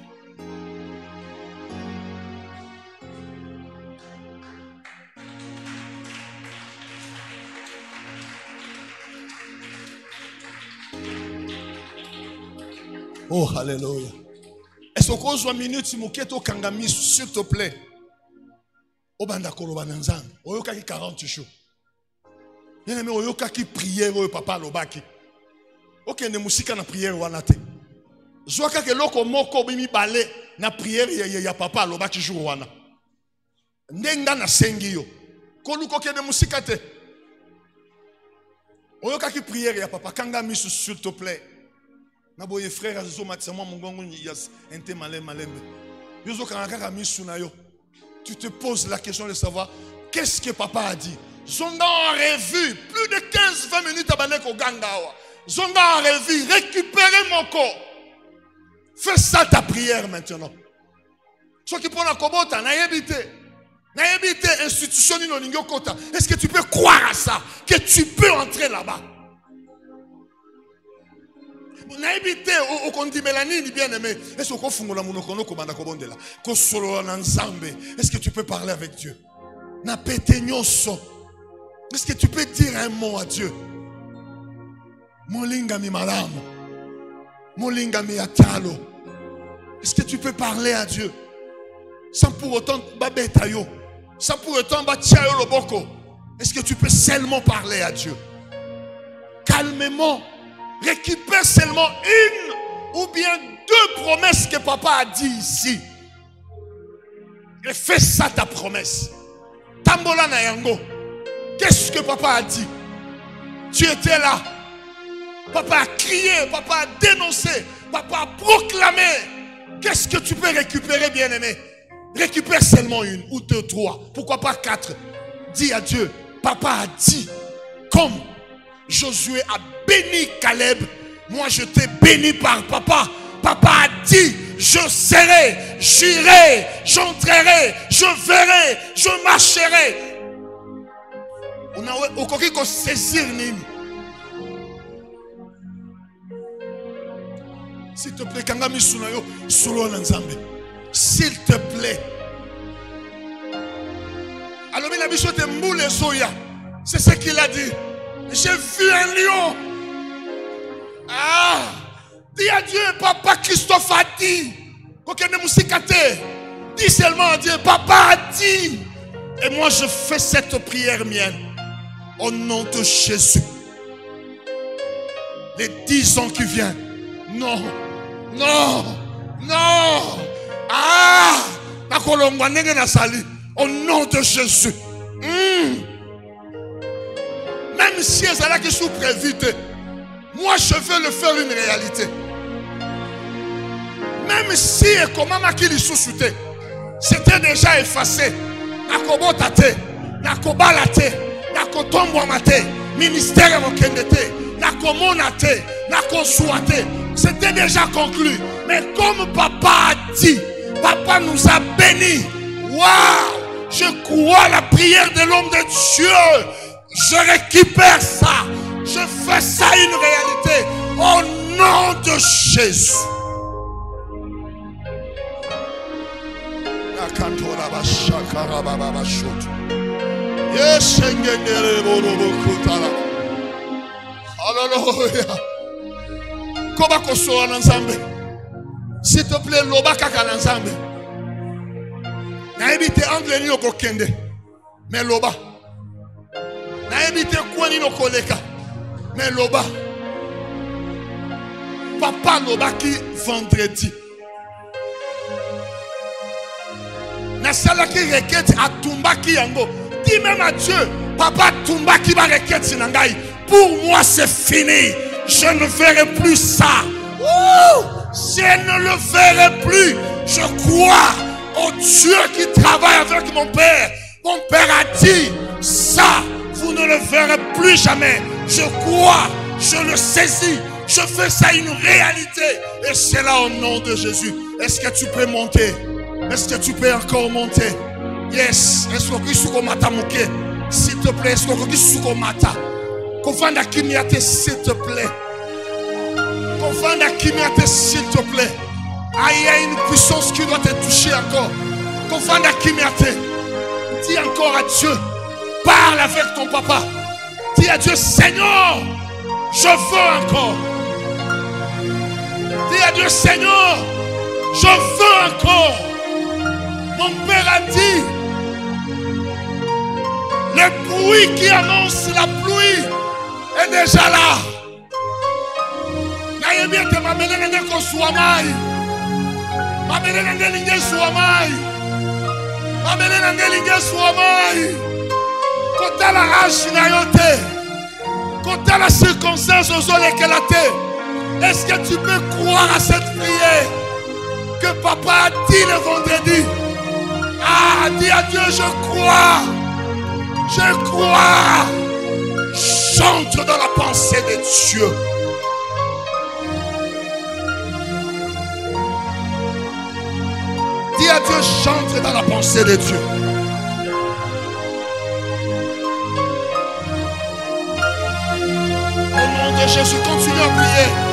Oh, alléluia. Est-ce qu'on a une minute si vous kangami, s'il te plaît? Obanda koloba nanzang. Oyoka ki 40 jours. Bien aimé, oyoka ki prière oyo papa lobaki. Ok, ne musika na prière wanate. Zoaka ke loko moko bimi bale na prière ya papa lobaki jour wana. Ndenga na sengi yo. Koluko ke ne musika te. Oyoka ki prière ya papa kangami, s'il te plaît. Naboye frère azo matisama mongongo yas ente malembe. Yozo kanaka misu na yo. Tu te poses la question de savoir qu'est-ce que papa a dit. Zonga en revue plus de 15-20 minutes à baneko gangawa. Zonga en revue, récupérer mon corps. Fais ça ta prière maintenant. Ce qui prend la kobota na yebite. Na yebite institution ni ningyo kota. Est-ce que tu peux croire à ça que tu peux entrer là-bas? Est-ce que tu peux parler avec Dieu? Est-ce que tu peux dire un mot à Dieu? Est-ce que tu peux parler à Dieu sans pour autant sans pour autant est-ce que tu peux seulement parler à Dieu calmement? Récupère seulement une ou bien deux promesses que papa a dit ici. Et fais ça ta promesse. Tambola na yango. Qu'est-ce que papa a dit? Tu étais là. Papa a crié, papa a dénoncé, papa a proclamé. Qu'est-ce que tu peux récupérer, bien-aimé? Récupère seulement une ou deux, trois. Pourquoi pas 4? Dis à Dieu, papa a dit, comme Josué a béni Caleb, moi je t'ai béni par papa. Papa a dit, je serai, j'irai, j'entrerai, je verrai, je marcherai. On a aucun qu'on saisir nini. S'il te plaît, kangami sunayo solo nzambe. S'il te plaît. Alors la bicho te mboule soya. C'est ce qu'il a dit. J'ai vu un lion. Ah, dis à Dieu, papa Christophe a dit. Dis seulement à Dieu, papa a dit. Et moi je fais cette prière mienne. Au nom de Jésus. Les 10 ans qui viennent. Non, non, non. Ah, au nom de Jésus. Même si elle a qui sous prévité, moi je veux le faire une réalité. Même si comment m'a qui sous-souté, c'était déjà effacé. Nakobotate, nakobalate, nakotombwamate, ministère mokendete, nakomonate, nakosouate. C'était déjà conclu. Mais comme papa a dit, papa nous a bénis. Waouh! Je crois à la prière de l'homme de Dieu. Je récupère ça. Je fais ça une réalité. Au nom de Jésus. Alléluia. S'il te plaît, loba kaka nzambe. Na ebite angle ni okokende. Mais loba. Na ebite kwa ni okoleka. Mais loba. Papa loba ki vendredi. Na sala ki requête a tumba ki yango. Dis même à Dieu, papa tumba ki ba requête sinangai. Pour moi c'est fini. Je ne verrai plus ça. Ouh! Je ne le verrai plus. Je crois au Dieu qui travaille avec mon père. Mon père a dit ça, vous ne le verrez plus jamais. Je crois, je le saisis, je fais ça une réalité. Et c'est là au nom de Jésus. Est-ce que tu peux monter? Est-ce que tu peux encore monter? Yes. Est-ce que tu peux mata mouke? S'il te plaît, est-ce que tu peux mata? Kovanda kimiate, s'il te plaît. Kovanda kimiate, s'il te plaît. Il y a une puissance qui doit te toucher encore. Kovanda kimiate. Dis encore à Dieu. Parle avec ton papa. Dis à Dieu, Seigneur, je veux encore. Dis à Dieu, Seigneur, je veux encore. Mon Père a dit, le bruit qui annonce la pluie est déjà là. Naïmiate m'amène n'eko suamai. M'amène n'elinge suamai. M'amène n'elinge suamai. Kota la hache na yote. Kota la circonstance aux oles qu'elle a été. Est-ce que tu peux croire à cette prière que papa a dit le vendredi? Ah, dis à Dieu, je crois. Je crois. Chante dans la pensée de Dieu. Dis à Dieu, chante dans la pensée de Dieu. Au nom de Jésus, continue à prier.